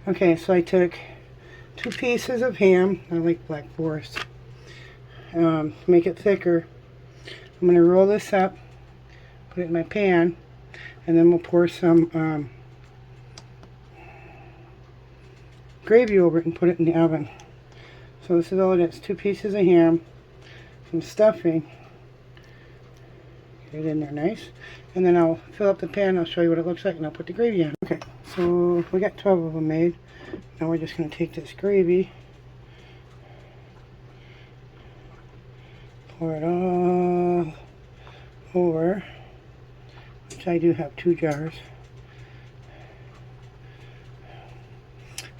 Okay, so I took 2 pieces of ham. I like Black Forest. To make it thicker, I'm going to roll this up, put it in my pan, and then we'll pour some gravy over it and put it in the oven. So this is all it is. 2 pieces of ham, some stuffing. Get it in there nice. And then I'll fill up the pan, I'll show you what it looks like, and I'll put the gravy on. Okay, so we got 12 of them made. Now we're just going to take this gravy, pour it all over, which I do have 2 jars.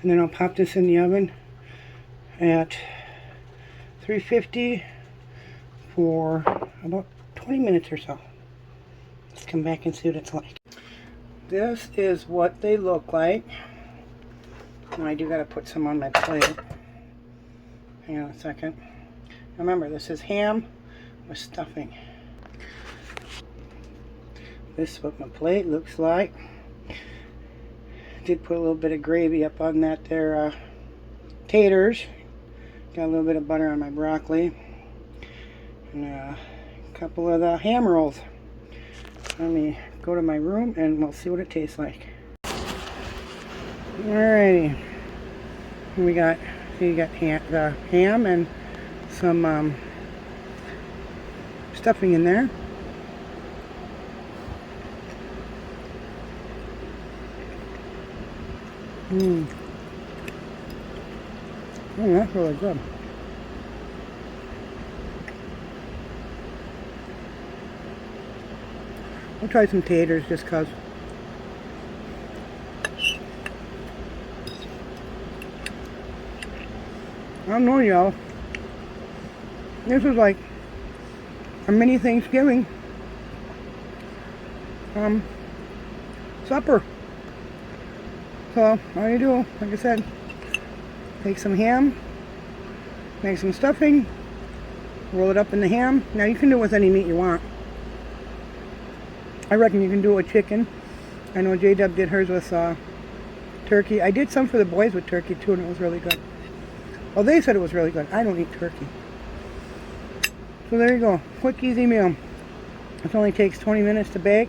And then I'll pop this in the oven at 350 for about 20 minutes or so. Let's come back and see what it's like. This is what they look like. Now I do got to put some on my plate. Hang on a second. Remember, this is ham with stuffing. This is what my plate looks like. Did put a little bit of gravy up on that there taters. Got a little bit of butter on my broccoli. And a couple of the ham rolls. Let me go to my room and we'll see what it tastes like. Alrighty. We got, see, you got the ham and some stuffing in there. Oh, that's really good. I'll try some taters just because. I don't know, y'all. This is like a mini Thanksgiving supper. So all you do, like I said, take some ham, make some stuffing, roll it up in the ham. Now you can do it with any meat you want. I reckon you can do it with chicken. I know J-Dub did hers with turkey. I did some for the boys with turkey too, and it was really good. Well, they said it was really good. I don't eat turkey. So there you go. Quick, easy meal. It only takes 20 minutes to bake.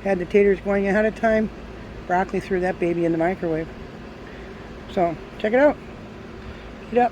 Had the taters going ahead of time. Broccoli, threw that baby in the microwave. So check it out. Heat up.